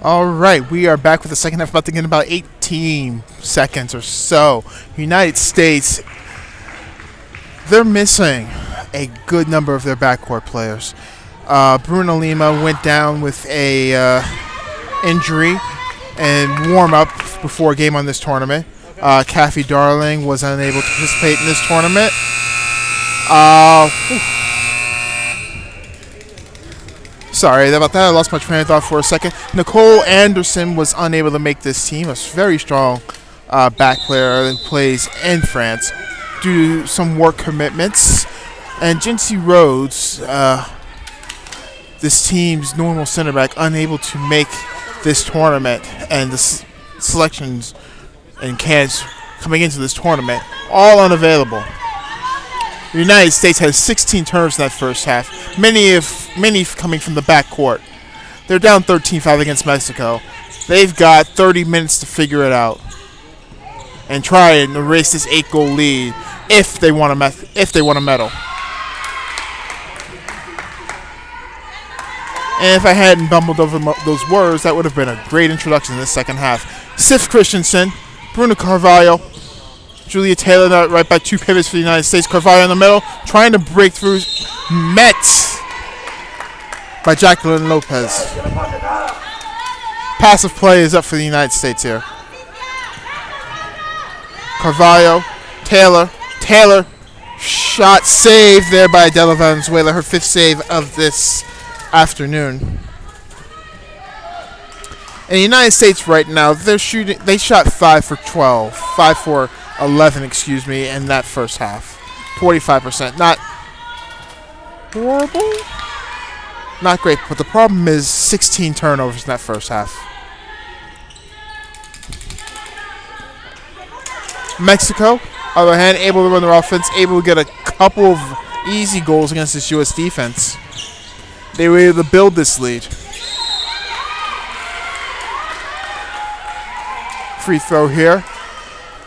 All right, we are back with the second half, about to get in about 18 seconds or so. United States, they're missing a good number of their backcourt players. Bruno Lima went down with a injury and warm-up before a game on this tournament. Kathy Darling was unable to participate in this tournament. Sorry about that. I lost my train of thought for a second. Nicole Anderson was unable to make this team. A very strong back player that plays in France due to some work commitments. And Jinsey Rhodes, this team's normal center back, unable to make this tournament. And the selections and cans coming into this tournament, all unavailable. The United States has 16 turnovers in that first half, many coming from the backcourt. They're down 13-5 against Mexico. They've got 30 minutes to figure it out and try and erase this 8-goal lead if they want a medal. And if I hadn't bumbled over those words, that would have been a great introduction to the second half. Sif Christensen, Bruno Carvalho, Julia Taylor right back, two pivots for the United States. Carvalho in the middle, trying to break through, met by Jacqueline Lopez. Passive play is up for the United States here. Carvalho, Taylor, shot saved there by Adela Valenzuela, her fifth save of this afternoon. In the United States right now, they shot 5 for 11, in that first half. 45%. Not horrible. Not great, but the problem is 16 turnovers in that first half. Mexico, on the other hand, able to run their offense, able to get a couple of easy goals against this U.S. defense. They were able to build this lead. Free throw here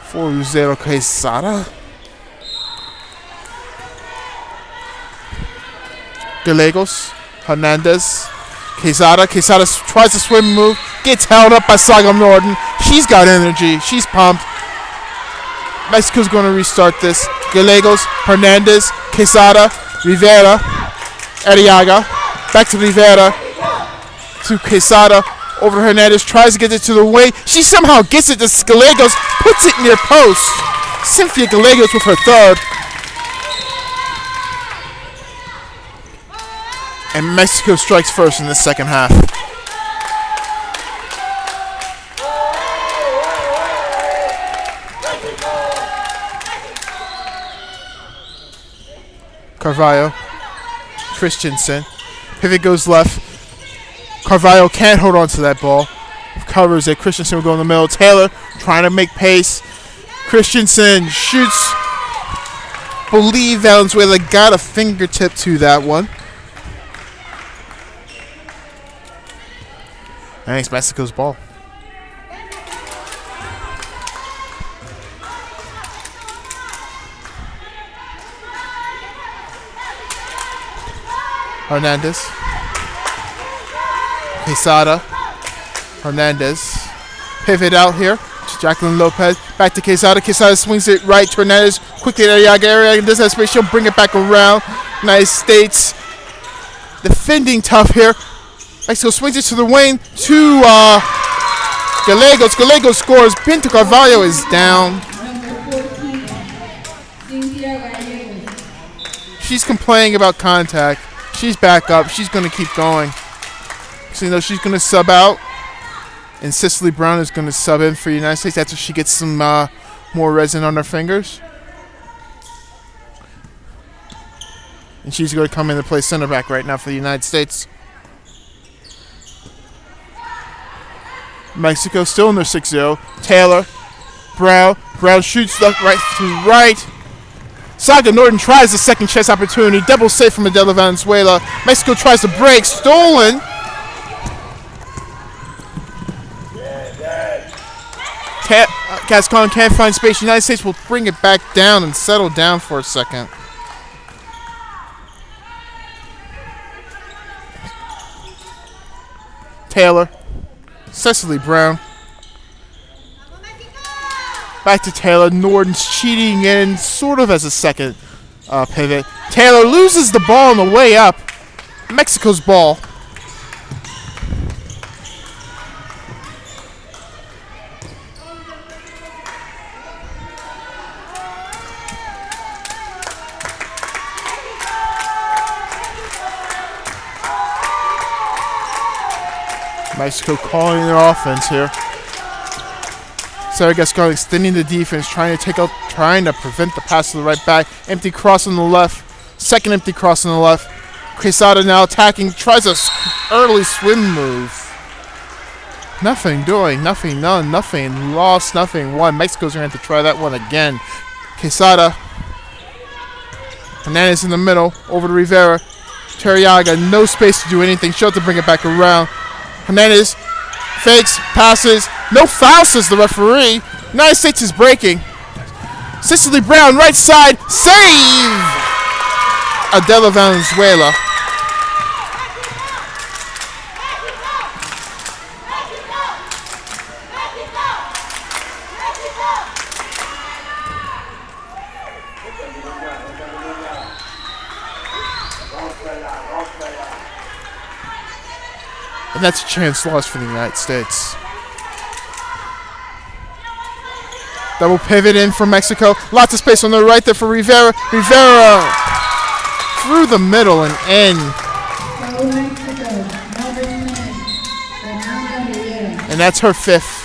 for Lucero Quesada. Gallegos, Hernandez, Quesada tries to swim move, gets held up by Sagam Norton. She's got energy, she's pumped. Mexico's going to restart this. Gallegos, Hernandez, Quesada, Rivera, Arriaga, back to Rivera, to Quesada, over to Hernandez, tries to get it to the wing. She somehow gets it to Gallegos, puts it near post. Cynthia Gallegos with her third. And Mexico strikes first in the second half. Carvalho, Christensen, pivot goes left. Carvalho can't hold on to that ball. Covers it. Christensen will go in the middle. Taylor trying to make pace. Christensen shoots. Believe Valenzuela got a fingertip to that one. And it's Mexico's ball. Hernandez. Quesada. Hernandez. Pivot out here to Jacqueline Lopez. Back to Quesada. Quesada swings it right to Hernandez. Quickly to Arriaga. Arriaga does have space. She'll bring it back around. United States defending tough here. Mexico swings it to the wing to Gallegos. Gallegos scores. Pinto Carvalho is down. She's complaining about contact. She's back up. She's going to keep going. So, she's going to sub out. And Cicely Brown is going to sub in for the United States after she gets some more resin on her fingers. And she's going to come in to play center back right now for the United States. Mexico still in their 6-0. Taylor, Brown shoots left, right to right. Saga Norton tries the second chance opportunity. Double save from Adela Valenzuela. Mexico tries to break. Stolen. Gascon can't find space. United States will bring it back down and settle down for a second. Taylor. Cecily Brown. Back to Taylor. Norton's cheating in sort of as a second pivot. Taylor loses the ball on the way up. Mexico's ball. Mexico calling their offense here. Sarah Gascon extending the defense, trying to prevent the pass to the right back. Empty cross on the left. Second empty cross on the left. Quesada now attacking, tries a early swim move. Nothing doing, nothing done, nothing lost, nothing won. Mexico's going to have to try that one again. Quesada. Hernandez in the middle, over to Rivera. Terriaga, no space to do anything. She'll have to bring it back around. Hernandez fakes, passes. No foul, says the referee. United States is breaking. Cecily Brown, right side. Save! Adela Valenzuela. And that's a chance lost for the United States. Double pivot in for Mexico. Lots of space on the right there for Rivera. Rivera through the middle and in. And that's her fifth.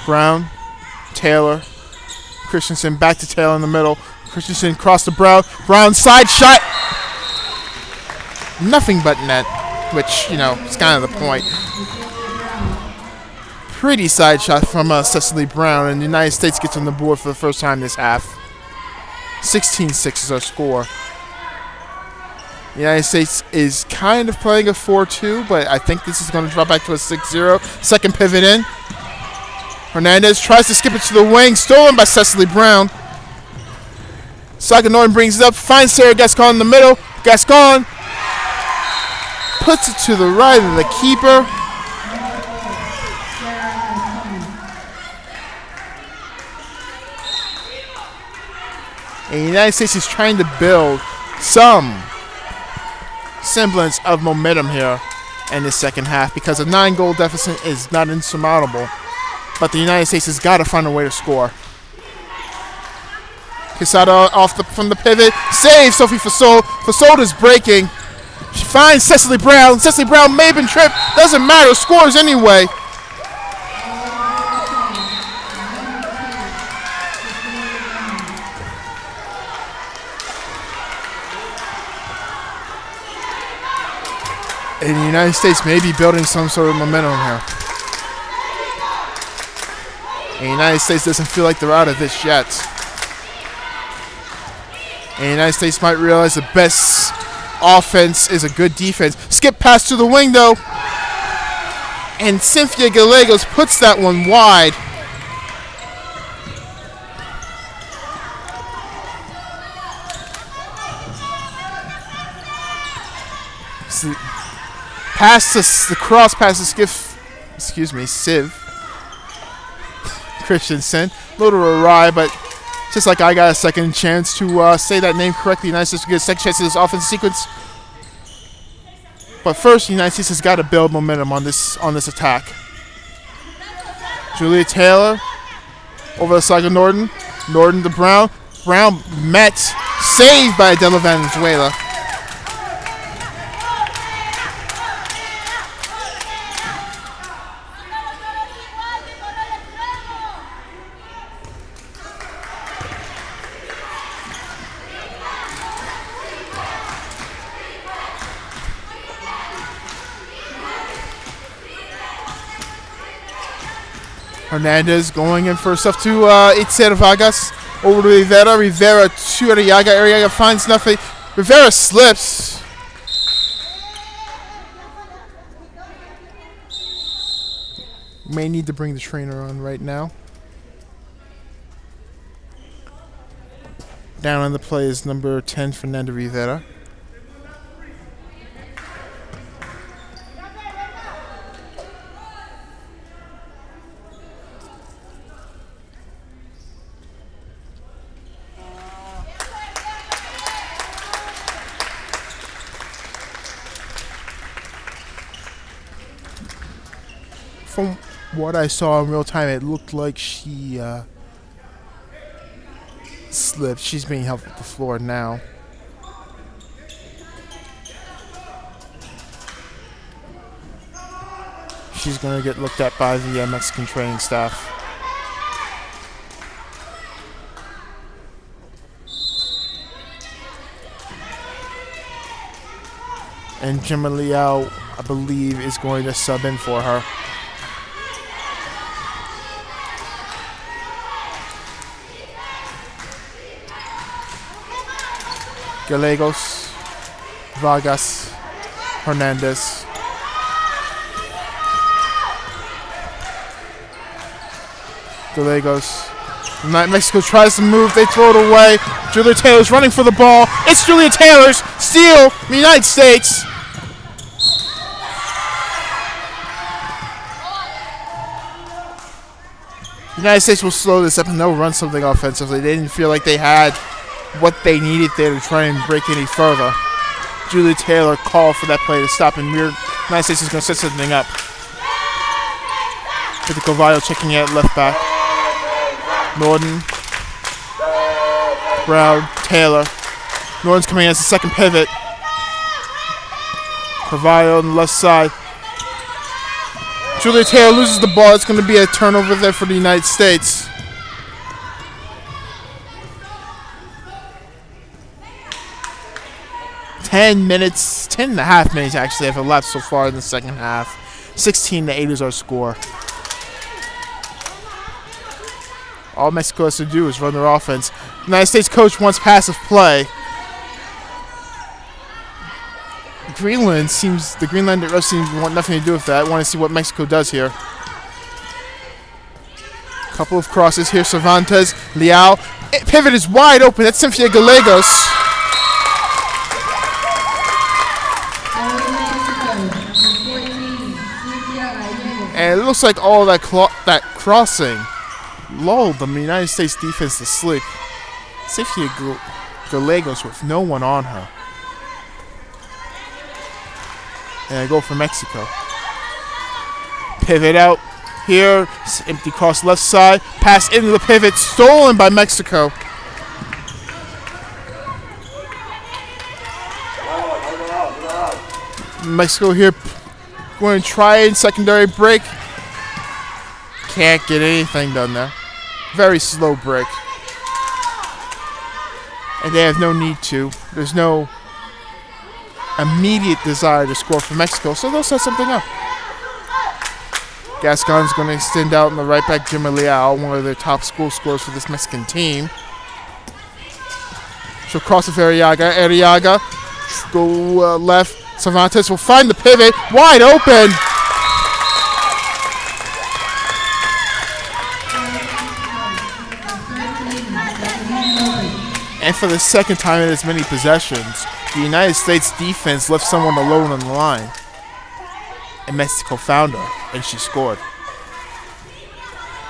Brown. Taylor. Christensen back to Taylor in the middle. Christensen crossed to Brown. Brown side shot. Nothing but net, which, is kind of the point. Pretty side shot from Cecily Brown, and the United States gets on the board for the first time this half. 16-6 is our score. The United States is kind of playing a 4-2, but I think this is going to drop back to a 6-0. Second pivot in. Hernandez tries to skip it to the wing, stolen by Cecily Brown. Saganoran brings it up, finds Sarah Gascon in the middle. Gascon puts it to the right of the keeper. And the United States is trying to build some semblance of momentum here in the second half because a 9-goal deficit is not insurmountable. But the United States has got to find a way to score. Quesada from the pivot. Save Sophie Fasol. Fasol is breaking. She finds Cecily Brown. Cecily Brown may have been tripped. Doesn't matter. Scores anyway. And the United States may be building some sort of momentum here. And the United States doesn't feel like they're out of this yet. And the United States might realize the best offense is a good defense. Skip pass to the wing, though. And Cynthia Gallegos puts that one wide. So, the cross pass to Civ. Christensen. A little awry, but just like I got a second chance to say that name correctly, the United States will get a second chance to this offensive sequence. But first, the United States has got to build momentum on this attack. Julia Taylor over to Saga Norton. Norton to Brown. Brown met. Saved by Adela Valenzuela. Hernandez going in for stuff to Itziar Vargas. Over to Rivera. Rivera to Arriaga. Arriaga finds nothing. Rivera slips. May need to bring the trainer on right now. Down on the play is number 10, Fernando Rivera. From what I saw in real time, it looked like she slipped. She's being held at the floor now. She's going to get looked at by the Mexican training staff. And Gemma Liao, I believe, is going to sub in for her. Gallegos, Vargas, Hernandez. Gallegos. Mexico tries to move, they throw it away. Julia Taylor's running for the ball. It's Julia Taylor's steal, the United States. The United States will slow this up and they'll run something offensively. They didn't feel like they had what they needed there to try and break any further. Julia Taylor called for that play to stop, and the United States is going to set something up. With the Carvalho checking at left back. Norton, Brown, Taylor. Norton's coming in as the second pivot. Carvalho on the left side. Julia Taylor loses the ball. It's going to be a turnover there for the United States. Ten and a half minutes actually have elapsed so far in the second half. 16-8 is our score. All Mexico has to do is run their offense. The United States coach wants passive play. The Greenland refs seem to want nothing to do with that. I want to see what Mexico does here. Couple of crosses here. Cervantes, Liao. Pivot is wide open. That's Cynthia Gallegos. And it looks like all that crossing lulled the United States defense to sleep. Cynthia Gallegos with no one on her. And I go for Mexico. Pivot out here. Empty cross left side. Pass into the pivot. Stolen by Mexico. Mexico here going to try in secondary break. Can't get anything done there. Very slow break. And they have no need to. There's no immediate desire to score for Mexico, so they'll set something up. Gascon's going to extend out in the right back, Gemma Liao, one of their top goal scorers for this Mexican team. She'll cross it for Arriaga. Arriaga go left. Cervantes will find the pivot. Wide open. And for the second time in as many possessions, the United States defense left someone alone on the line. And Mexico found her, and she scored.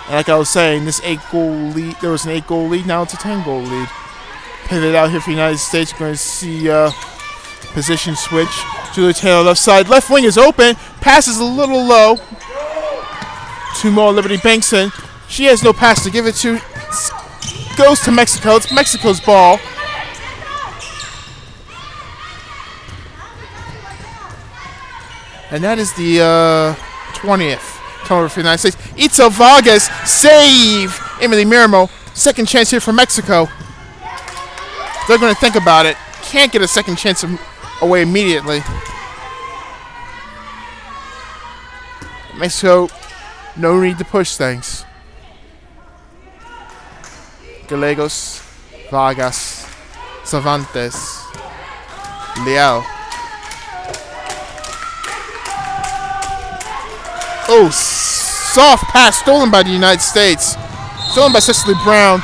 And like I was saying, this 8-goal lead, there was an 8-goal lead, now it's a 10-goal lead. Pivot out here for the United States. We're going to see position switch. Julia Taylor left side. Left wing is open. Passes a little low. Two more, Liberty Bankson. She has no pass to give it to. Goes to Mexico. It's Mexico's ball. And that is the 20th turnover for the United States. Itzel Vargas, save! Emily Miramo, second chance here for Mexico. They're going to think about it. Can't get a second chance away immediately. Mexico, no need to push things. Gallegos, Vargas, Cervantes, Liao. Oh, soft pass stolen by the United States. Stolen by Cecily Brown.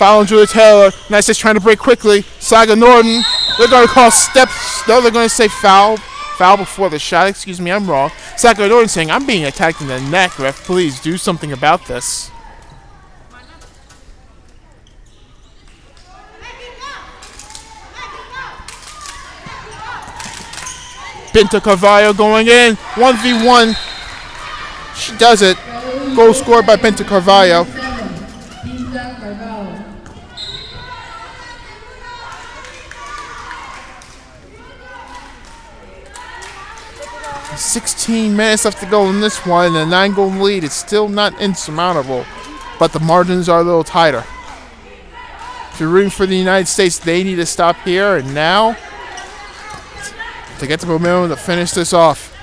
Foul on Julia Taylor. United States trying to break quickly. Saga Norton. They're going to call steps. No, they're going to say foul. Foul before the shot. Excuse me, I'm wrong. Saga Norton saying, I'm being attacked in the neck. Ref, please do something about this. Binta Carvalho going in. 1v1. She does it. Goal scored by Binta Carvalho. 16 minutes left to go in this one, and a 9-goal lead is still not insurmountable, but the margins are a little tighter. If you're rooting for the United States, they need to stop here and now to get the momentum to finish this off.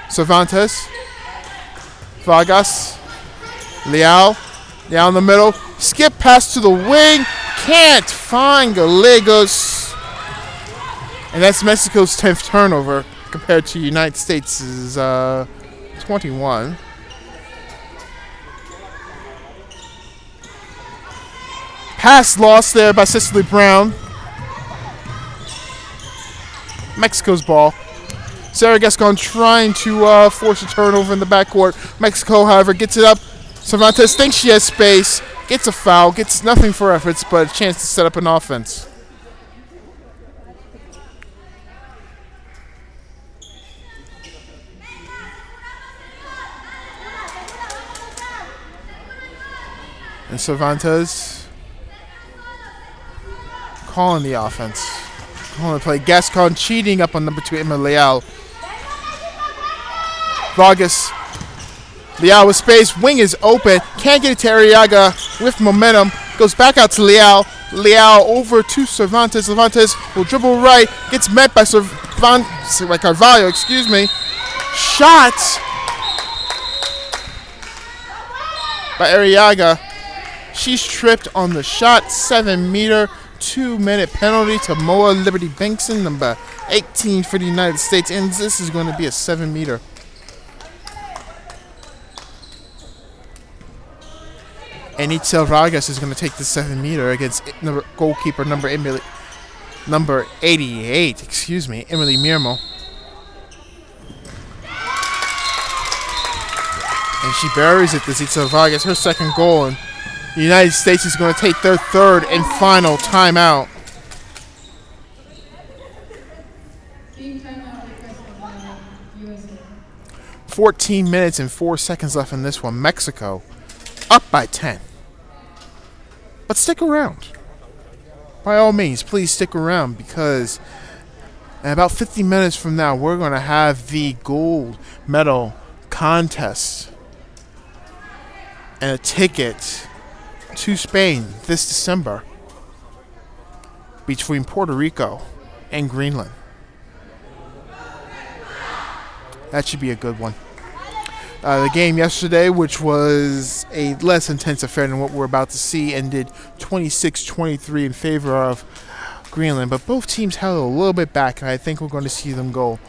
Cervantes, Vargas, Leal in the middle, skip pass to the wing, can't find Gallegos, and that's Mexico's 10th turnover compared to United States' 21. Pass lost there by Cicely Brown. Mexico's ball. Sarah Gascon trying to force a turnover in the backcourt. Mexico, however, gets it up. Cervantes thinks she has space, gets a foul, gets nothing for efforts, but a chance to set up an offense. And Cervantes calling the offense. Calling the play. Gascon cheating up on number 2, Emma Leal. Vargas. Leal with space. Wing is open. Can't get it to Arriaga with momentum. Goes back out to Leal. Leal over to Cervantes. Cervantes will dribble right. Gets met by Carvalho, excuse me. Shot by Arriaga. She's tripped on the shot. 7-meter, 2-minute penalty to Moa Liberty Bankson, number 18 for the United States. And this is going to be a 7-meter. And Itzel Vargas is going to take the 7-meter against goalkeeper number 88, Emily Mirmo. And she buries it to Itzel Vargas, her second goal. And the United States is going to take their third and final timeout. 14 minutes and 4 seconds left in this one. Mexico up by 10. But stick around. By all means, please stick around, because in about 50 minutes from now, we're going to have the gold medal contest and a ticket to Spain this December between Puerto Rico and Greenland. That should be a good one. The game yesterday, which was a less intense affair than what we're about to see, ended 26-23 in favor of Greenland, but both teams held a little bit back, and I think we're going to see them go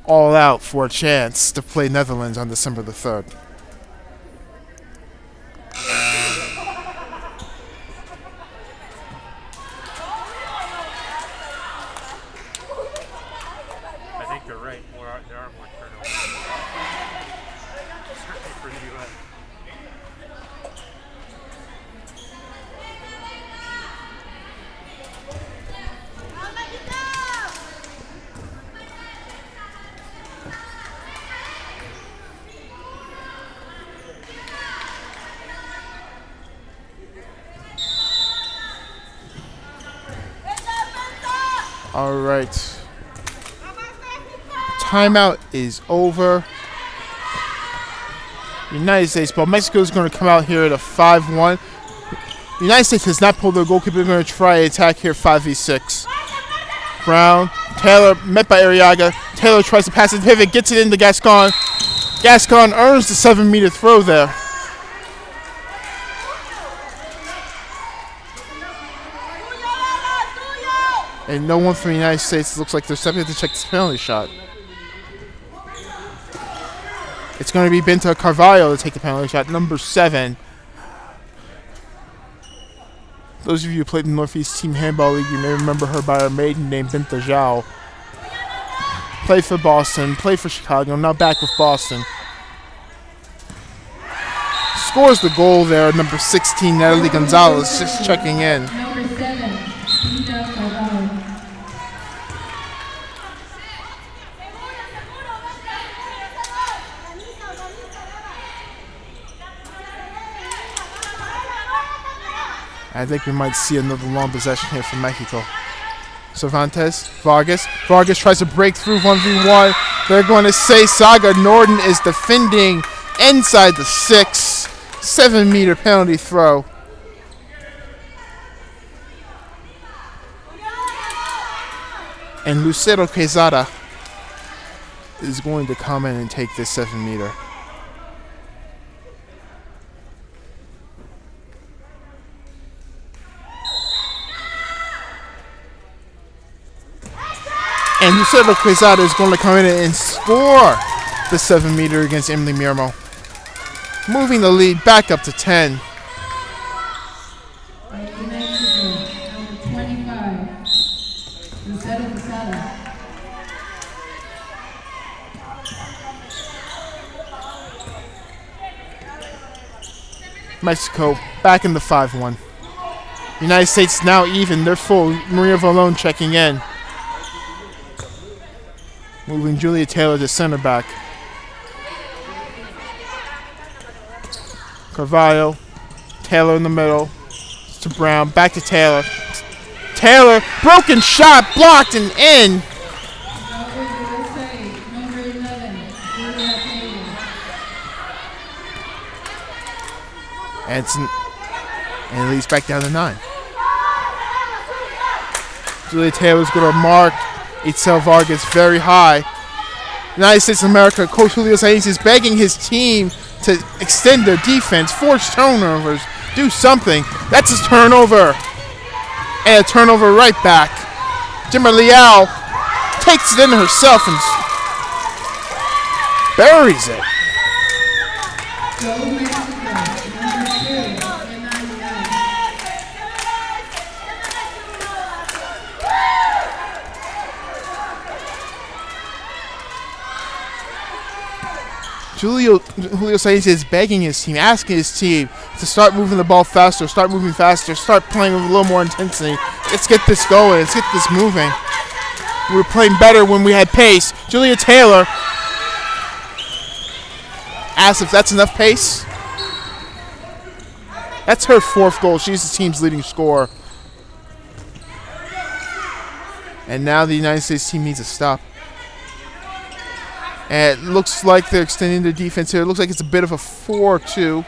all out for a chance to play Netherlands on December the 3rd. All right. Timeout is over. United States ball. Mexico is going to come out here at a 5-1. United States has not pulled their goalkeeper. They're going to try to attack here 5v6. Brown. Taylor met by Arriaga. Taylor tries to pass it. Pivot. Gets it into Gascon. Gascon earns the 7-meter throw there. And no one from the United States looks like they're stepping to check this penalty shot. It's going to be Binta Carvalho to take the penalty shot, number 7. Those of you who played in the Northeast Team Handball League, you may remember her by her maiden name, Binta Zhao. Played for Boston, played for Chicago, now back with Boston. Scores the goal there, number 16, Natalie Gonzalez, just checking in. Number 7, Linda Carvalho. I think we might see another long possession here from Mexico. Cervantes, Vargas. Vargas tries to break through 1v1. They're going to say Saga Norden is defending inside the 6. 7-meter penalty throw. And Lucero Quezada is going to come in and take this 7-meter. And Lucero Quezada is going to come in and score the 7-meter against Emily Mirmo. Moving the lead back up to 10. Mexico, number 25, Lucero Quesada. Mexico back in the 5-1. United States now even. They're full. Maria Valone checking in. Moving Julia Taylor to center back. Carvalho. Taylor in the middle. To Brown. Back to Taylor. Taylor. Broken shot. Blocked and in. Number 11, Julia Taylor. And it leads back down to 9. Julia Taylor's going to mark Itzel Vargas very high. United States of America, Coach Julio Sainz is begging his team to extend their defense, force turnovers, do something. That's a turnover. And a turnover right back. Jimmer Leal takes it in herself and buries it. Go Mexico, number 2, Emma. Julio Sainz is begging his team, asking his team to start moving the ball faster, start moving faster, start playing with a little more intensity. Let's get this going. Let's get this moving. We were playing better when we had pace. Julia Taylor asks if that's enough pace. That's her 4th goal. She's the team's leading scorer. And now the United States team needs a stop. And it looks like they're extending their defense here. It looks like it's a bit of a 4-2,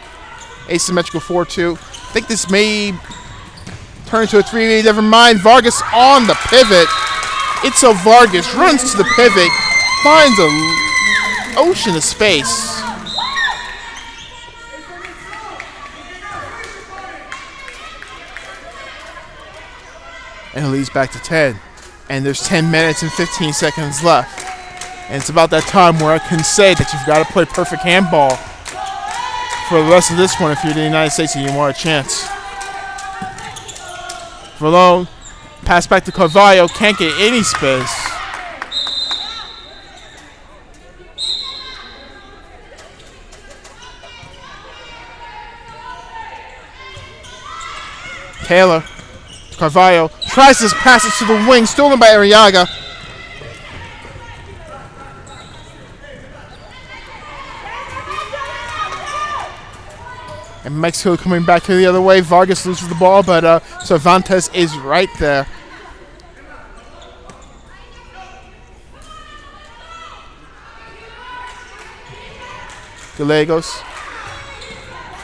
asymmetrical 4-2. I think this may turn into a 3-8. Never mind. Vargas on the pivot. Itzel Vargas runs to the pivot, finds an ocean of space. And it leads back to 10. And there's 10 minutes and 15 seconds left. And it's about that time where I can say that you've got to play perfect handball for the rest of this one if you're the United States and you want a chance. Valone, pass back to Carvalho, can't get any space. Taylor, Carvalho, tries to pass it to the wing, stolen by Arriaga. And Mexico coming back here the other way. Vargas loses the ball, but Cervantes is right there. Gallegos.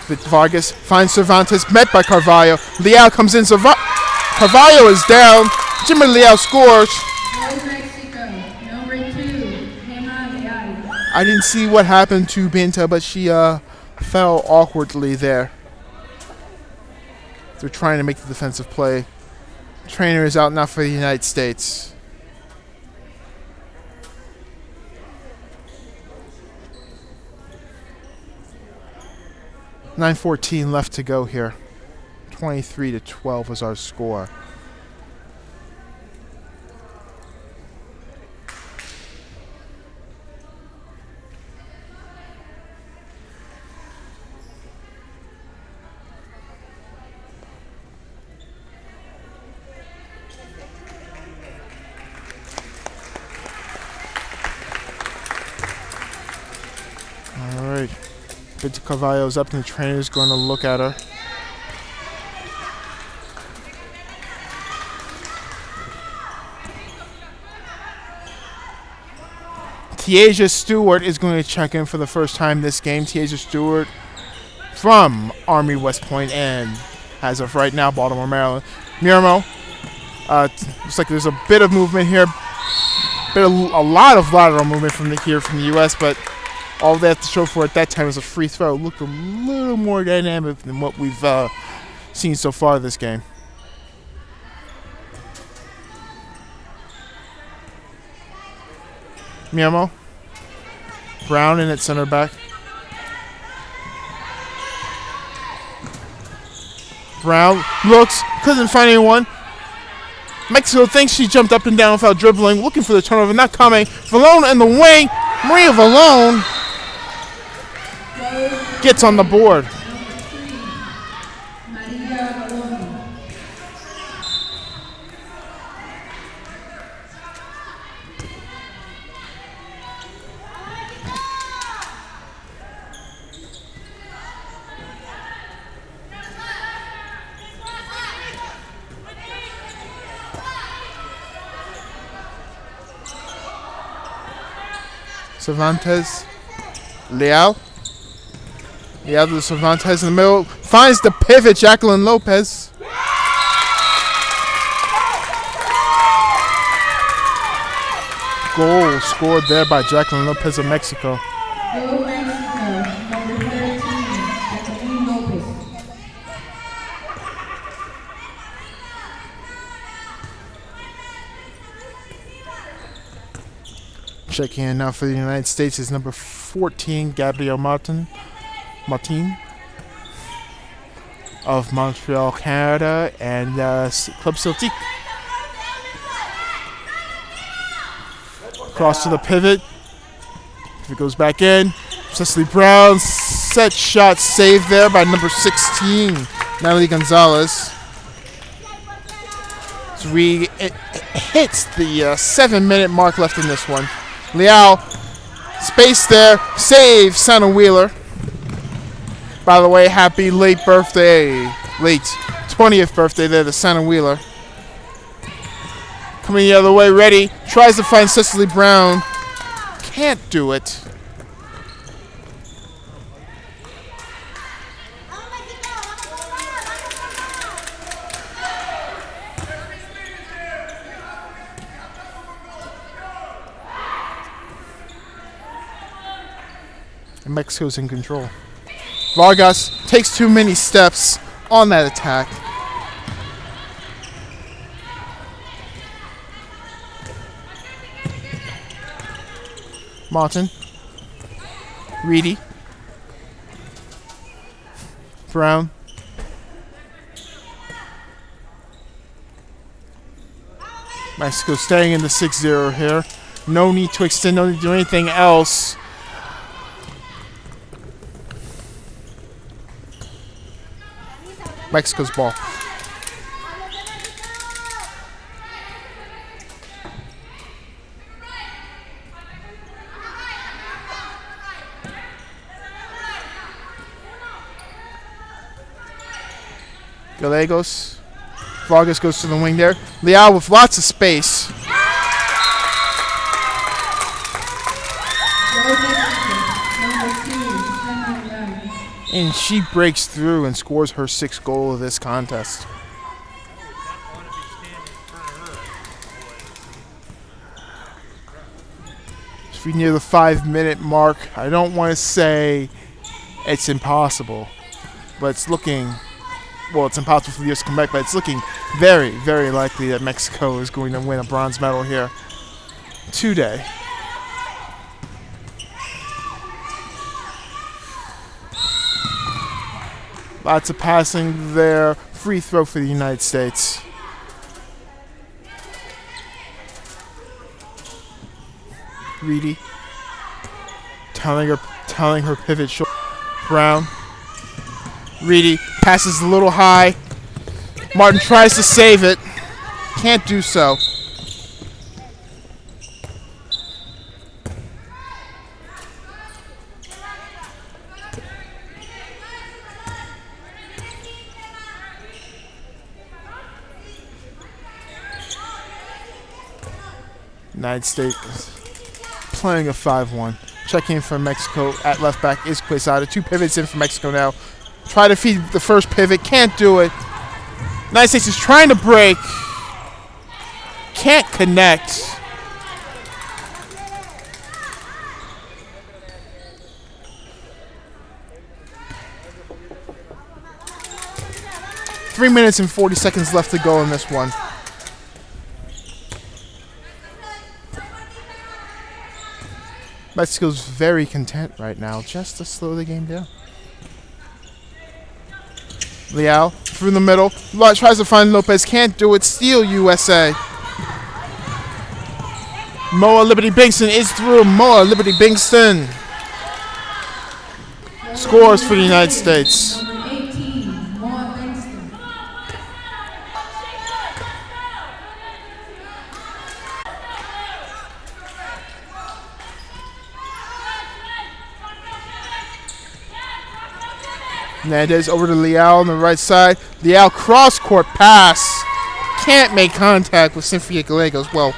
Vargas finds Cervantes, met by Carvalho. Leal comes in. Carvalho is down. Jimmy Leal scores. Go Mexico, number 2, Emma Leal. I didn't see what happened to Binta, but she fell awkwardly there. They're trying to make the defensive play. Trainer is out now for the United States. .9:14 left to go here. 23-12 was our score. All right. Bit Carvalho's up and the trainer's going to look at her. Tiaja Stewart is going to check in for the first time this game. Tiaja Stewart from Army West Point and as of right now, Baltimore, Maryland. Miramo, looks like there's a bit of movement here. A lot of lateral movement from the U.S., but all they have to show for it that time is a free throw. Looked a little more dynamic than what we've seen so far this game. Miramo. Brown in at center back. Brown looks, couldn't find anyone. Mexico thinks she jumped up and down without dribbling, looking for the turnover, not coming. Valone in the wing. Maria Valone gets on the board. Cervantes, Leal to Cervantes in the middle, finds the pivot, Jacqueline Lopez. Goal scored there by Jacqueline Lopez of Mexico. Go Mexico, number 13, Jacqueline Lopez. Checking in now for the United States is number 14, Gabrielle Martin of Montreal, Canada, and Club Celtic. Cross to the pivot. If it goes back in, Cecily Brown, set shot saved there by number 16, Natalie Gonzalez. So it hits the 7-minute mark left in this one. Leal, space there, save Santa Wheeler. By the way, happy late 20th birthday there to Santa Wheeler. Coming the other way, ready, tries to find Cecily Brown, can't do it. And Mexico's in control. Vargas takes too many steps on that attack. Martin. Reedy. Brown. Mexico staying in the 6-0 here. No need to extend, no need to do anything else. Mexico's ball. Gallegos. Vargas goes to the wing there. Leal with lots of space. And she breaks through and scores her 6th goal of this contest. As we near the 5-minute mark, I don't want to say it's impossible, but it's looking, well, it's impossible for the U.S. to come back, but it's looking very, very likely that Mexico is going to win a bronze medal here today. Lots of passing there Free throw for the United States. Reedy telling her pivot short. Brown. Reedy passes a little high. Martin tries to save it. Can't do so. United States playing a 5-1. Checking in for Mexico at left back is Quesada. 2 pivots in for Mexico now. Try to feed the first pivot. Can't do it. United States is trying to break. Can't connect. Three minutes and 40 seconds left to go in this one. Mexico's very content right now, just to slow the game down. Leal through the middle. Tries to find Lopez. Can't do it. Steal USA. Moa Liberty Bingston is through. Moa Liberty Bingston scores for the United States. Number 18, Moa Bingston. Hernandez over to Leal on the right side. Leal cross-court pass. Can't make contact with Cynthia Gallegos. Well,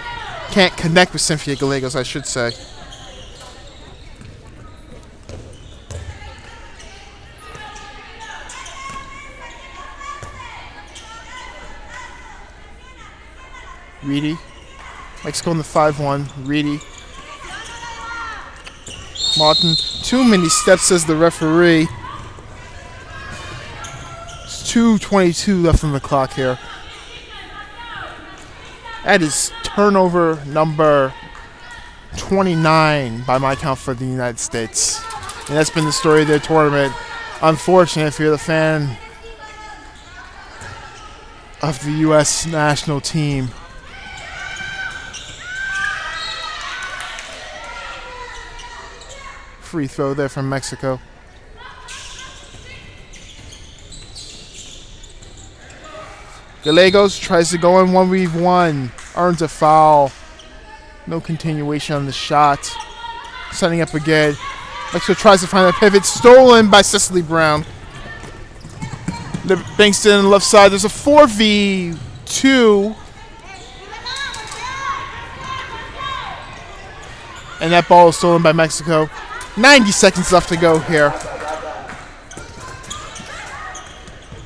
can't connect with Cynthia Gallegos, I should say. Reedy. Mexico in the 5-1. Reedy. Martin. Too many steps, says the referee. 2:22 left on the clock here. That is turnover number 29 by my count for the United States. And that's been the story of their tournament. Unfortunate if you're the fan of the U.S. national team. Free throw there from Mexico. Gallegos tries to go in 1v1, earns a foul. No continuation on the shot. Setting up again. Mexico tries to find a pivot, stolen by Cecily Brown. Bingston on the left side. There's a 4v2. And that ball is stolen by Mexico. 90 seconds left to go here.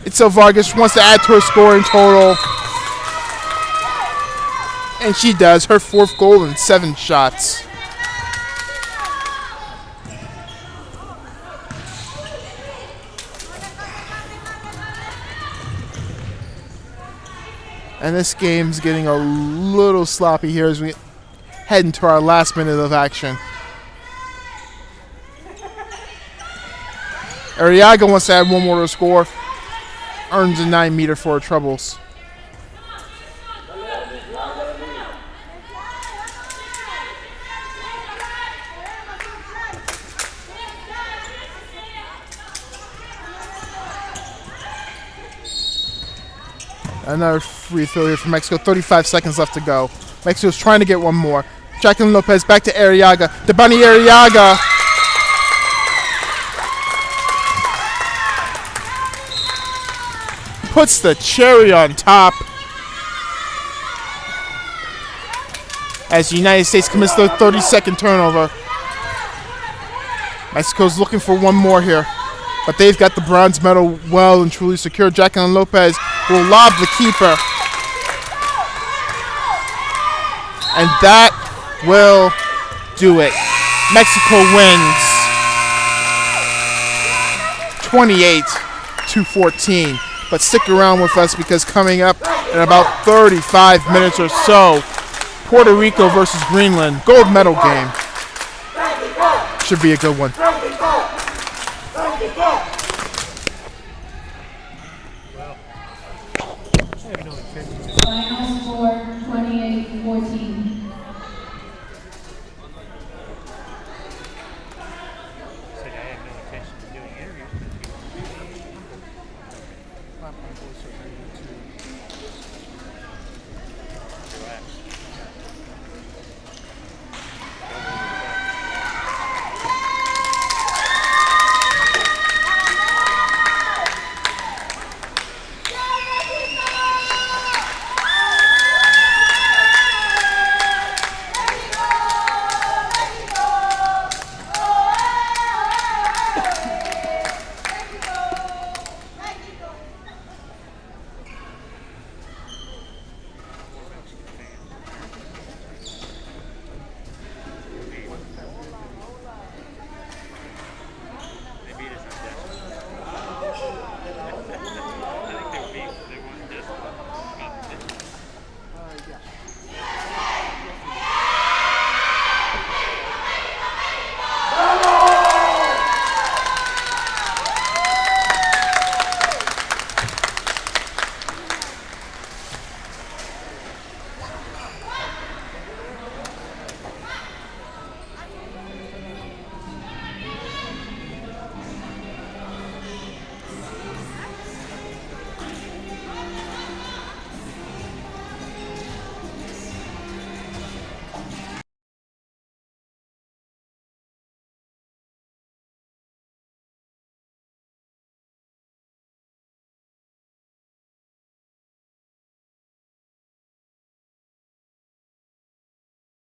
Itzel Vargas wants to add to her scoring total. And she does. Her 4th goal in 7 shots. And this game's getting a little sloppy here as we head into our last minute of action. Arriaga wants to add one more to score. Earns a 9-meter for her troubles. Another free throw here for Mexico. 35 seconds left to go. Mexico's trying to get one more. Jacqueline Lopez back to Arriaga. Debani Arriaga. Puts the cherry on top as the United States commits their 32nd turnover. Mexico's looking for one more here, but they've got the bronze medal well and truly secure. Jacqueline Lopez will lob the keeper. And that will do it. Mexico wins 28-14. But stick around with us because coming up in about 35 minutes or so, Puerto Rico versus Greenland, gold medal game. Should be a good one. 14.